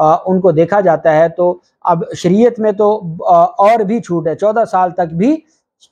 ان کو دیکھا جاتا ہے تو اب شریعت میں تو اور بھی چھوٹ ہے، 14 سال تک بھی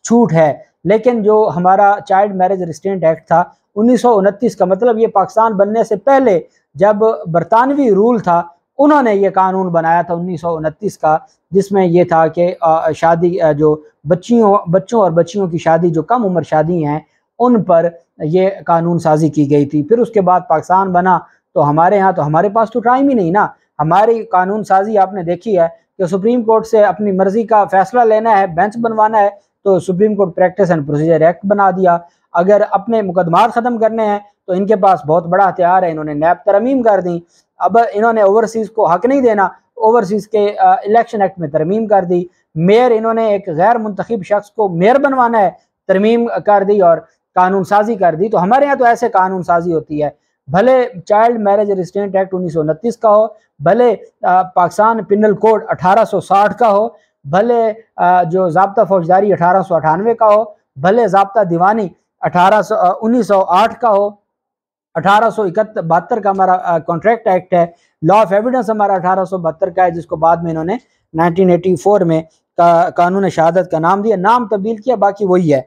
چھوٹ ہے، لیکن جو ہمارا چائلڈ میرج ریسٹرینٹ ایکٹ تھا 1929 کا، مطلب یہ پاکستان بننے سے پہلے جب برطانوی رول تھا انہوں نے یہ قانون بنایا تھا 1929 کا، جس میں یہ تھا کہ شادی جو بچوں اور بچیوں کی شادی جو کم عمر شادی ہیں ان پر یہ قانون سازی کی گئی تھی۔ پھر اس کے بعد پاکستان بنا تو ہمارے ہاں تو ہمارے پاس تو ٹائم ہی نہیں نا، ہماری قانون سازی آپ نے دیکھی ہے کہ سپریم کورٹ سے اپنی مرضی کا فیصلہ لینا ہے، بینچ بنوانا ہے تو supreme court practice and procedure act بنا دیا، اگر اپنے مقدمات ختم کرنے ہیں تو ان کے پاس بہت بڑا ہتھیار ہے، انہوں نے نیب ترمیم کر دی، اب انہوں نے اوورسیز کو حق نہیں دینا، اوورسیز کے الیکشن ایکٹ میں ترمیم کر دی، میئر انہوں نے ایک غیر منتخب شخص کو میئر بنوانا ہے، ترمیم کر دی اور قانون سازی کر دی۔ تو ہمارے ہاں تو ایسے قانون سازی ہوتی ہے، بھلے چائلڈ میرج ریسٹرینٹ ایکٹ 1929 کا ہو، بھلے پاکستان پینل کوڈ 1860 کا ہو، بھلے جو ضابطہ فوجداری 1898 کا ہو، بھلے ضابطہ دیوانی 1908 کا ہو، 1872 کا ہمارا کانٹریکٹ ایکٹ ہے، لا آف ایویڈنس ہمارا 1872 کا ہے، جس کو بعد میں انہوں نے 1984 میں قانون شہادت کا نام دیا، نام تبدیل کیا، باقی وہی ہے۔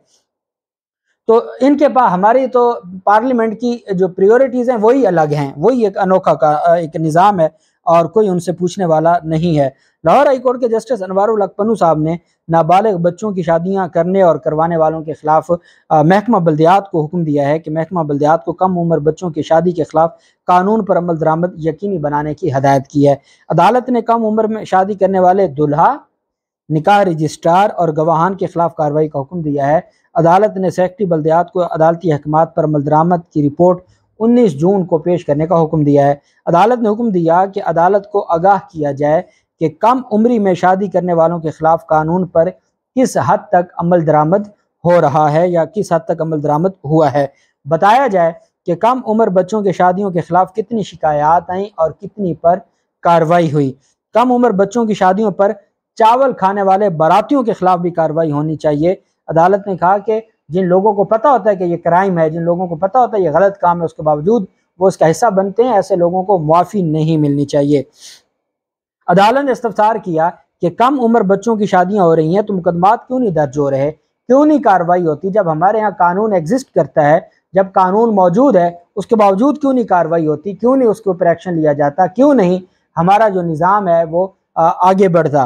تو ان کے پاس ہماری تو پارلیمنٹ کی جو پریورٹیز ہیں وہی الگ ہیں، وہی ایک انوکھا کا ایک نظام ہے اور کوئی ان سے پوچھنے والا نہیں ہے۔ لاہور ہائی کورٹ کے جسٹس انوار الحق پنو صاحب نے نابالغ بچوں کی شادیاں کرنے اور کروانے والوں کے خلاف محکمہ بلدیات کو حکم دیا ہے کہ محکمہ بلدیات کو کم عمر بچوں کی شادی کے خلاف قانون پر عمل درآمد یقینی بنانے کی ہدایت کی ہے۔ عدالت نے کم عمر میں شادی کرنے والے دلہا، نکاح رجسٹرار اور گواہان کے خلاف کارروائی کا حکم دیا ہے۔ عدالت نے سیکرٹری بلدیات کو عدالتی احکامات پر عمل درآمد کی رپورٹ 19 جون کو پیش کرنے کا حکم دیا ہے۔ عدالت نے حکم دیا کہ عدالت کو آگاہ کیا جائے کہ کم عمری میں شادی کرنے والوں کے خلاف قانون پر کس حد تک عمل درآمد ہو رہا ہے یا کس حد تک عمل درآمد ہوا ہے، بتایا جائے کہ کم عمر بچوں کے شادیوں کے خلاف کتنی شکایات آئیں اور کتنی پر کارروائی ہوئی۔ کم عمر بچوں کی شادیوں پر چاول کھانے والے باراتیوں کے خلاف بھی کارروائی ہونی چاہیے۔ عدالت نے کہا کہ جن لوگوں کو پتہ ہوتا ہے کہ یہ کرائم ہے، جن لوگوں کو پتہ ہوتا ہے یہ غلط کام ہے، اس کے باوجود وہ اس کا حصہ بنتے ہیں، ایسے لوگوں کو معافی نہیں ملنی چاہیے۔ عدالت نے استفسار کیا کہ کم عمر بچوں کی شادیاں ہو رہی ہیں تو مقدمات کیوں نہیں درج ہو رہے، کیوں نہیں کارروائی ہوتی؟ جب ہمارے ہاں قانون ایگزسٹ کرتا ہے، جب قانون موجود ہے، اس کے باوجود کیوں نہیں کارروائی ہوتی، کیوں نہیں اس کے اوپر ایکشن لیا جاتا، کیوں نہیں ہمارا جو نظام ہے وہ آگے بڑھتا؟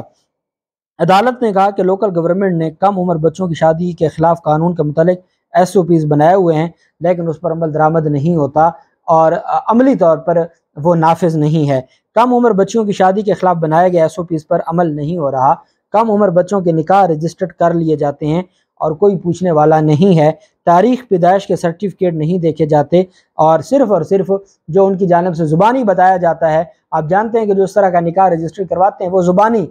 عدالت نے کہا کہ لوکل گورنمنٹ نے کم عمر بچوں کی شادی کے خلاف قانون کے متعلق SOPs بنائے ہوئے ہیں، لیکن اس پر عمل درآمد نہیں ہوتا اور عملی طور پر وہ نافذ نہیں ہے۔ کم عمر بچوں کی شادی کے خلاف بنائے گئے SOPs پر عمل نہیں ہو رہا، کم عمر بچوں کے نکاح رجسٹرڈ کر لیے جاتے ہیں اور کوئی پوچھنے والا نہیں ہے، تاریخ پیدائش کے سرٹیفکیٹ نہیں دیکھے جاتے اور صرف جو ان کی جانب سے زبانی بتایا جاتا ہے، آپ جانتے ہیں کہ جو اس طرح کا نکاح رجسٹر کرواتے ہیں وہ زبانی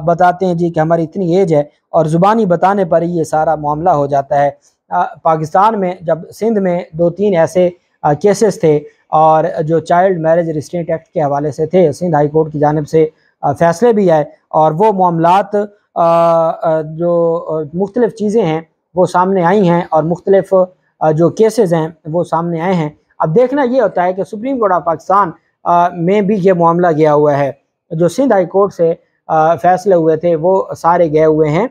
بتاتے ہیں جی کہ ہماری اتنی ایج ہے، اور زبانی بتانے پر ہی یہ سارا معاملہ ہو جاتا ہے۔ پاکستان میں جب سندھ میں 2-3 ایسے کیسز تھے اور جو چائلڈ میرج ریسٹرینٹ ایکٹ کے حوالے سے تھے، سندھ ہائی کورٹ کی جانب سے فیصلے بھی آئے اور وہ معاملات جو مختلف چیزیں ہیں وہ سامنے آئی ہیں اور مختلف جو کیسز ہیں وہ سامنے آئے ہیں۔ اب دیکھنا یہ ہوتا ہے کہ سپریم کورٹ آف پاکستان میں بھی یہ معاملہ گیا ہوا ہے، جو سندھ ہائی کورٹ سے فیصلے ہوئے تھے وہ سارے گئے ہوئے ہیں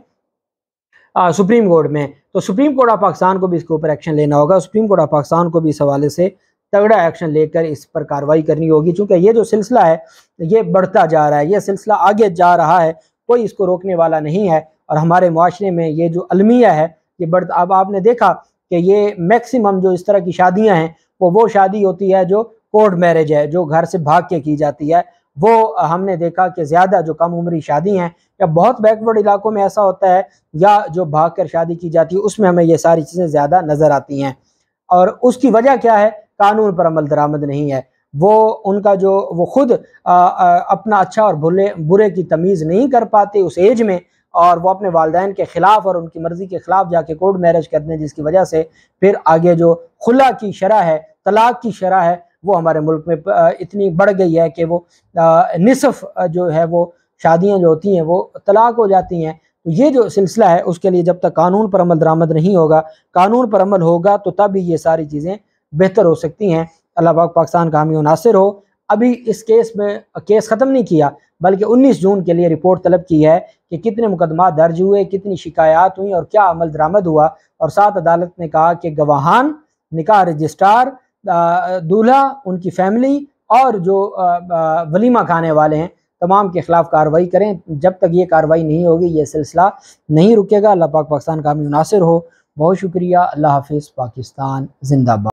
سپریم کورٹ میں، تو سپریم کورٹ آف پاکستان کو بھی اس کے اوپر ایکشن لینا ہوگا، سپریم کورٹ آف پاکستان کو بھی اس حوالے سے تگڑا ایکشن لے کر اس پر کارروائی کرنی ہوگی، چونکہ یہ جو سلسلہ ہے یہ بڑھتا جا رہا ہے، یہ سلسلہ آگے جا رہا ہے، کوئی اس کو روکنے والا نہیں ہے، اور ہمارے معاشرے میں یہ جو المیہ ہے یہ بڑھتا۔ اب آپ نے دیکھا کہ یہ میکسیمم جو اس طرح کی شادیاں ہیں وہ شادی ہوتی ہے جو کورٹ میرج ہے، جو گھر سے بھاگ کے کی جاتی ہے، وہ ہم نے دیکھا کہ زیادہ جو کم عمری شادی ہیں یا بہت بیکورڈ علاقوں میں ایسا ہوتا ہے یا جو بھاگ کر شادی کی جاتی ہے، اس میں ہمیں یہ ساری چیزیں زیادہ نظر آتی ہیں، اور اس کی وجہ کیا ہے؟ قانون پر عمل درآمد نہیں ہے، وہ خود اپنا اچھا اور برے کی تمیز نہیں کر پاتے اس ایج میں، اور وہ اپنے والدین کے خلاف اور ان کی مرضی کے خلاف جا کے کورٹ میرج کرتے ہیں، جس کی وجہ سے پھر آگے جو خلا کی شرح ہے، طلاق کی شرح ہے، وہ ہمارے ملک میں اتنی بڑھ گئی ہے کہ وہ نصف جو ہے وہ شادیاں جو ہوتی ہیں وہ طلاق ہو جاتی ہیں۔ تو یہ جو سلسلہ ہے اس کے لیے جب تک قانون پر عمل درآمد نہیں ہوگا، قانون پر عمل ہوگا تو تب ہی یہ ساری چیزیں بہتر ہو سکتی ہیں۔ اللہ پاک پاکستان کا حامی و ناصر ہو۔ ابھی اس کیس میں کیس ختم نہیں کیا، بلکہ 19 جون کے لیے رپورٹ طلب کی ہے کہ کتنے مقدمات درج ہوئے، کتنی شکایات ہوئیں اور کیا عمل درآمد ہوا، اور ساتھ عدالت نے کہا کہ گواہان، نکاح رجسٹرار، دولہا، ان کی فیملی اور جو ولیمہ کھانے والے ہیں، تمام کے خلاف کارروائی کریں۔ جب تک یہ کارروائی نہیں ہوگی یہ سلسلہ نہیں رکے گا۔ اللہ پاک پاکستان کا حامی و ناصر ہو۔ بہت شکریہ۔ اللہ حافظ۔ پاکستان زندہ باد۔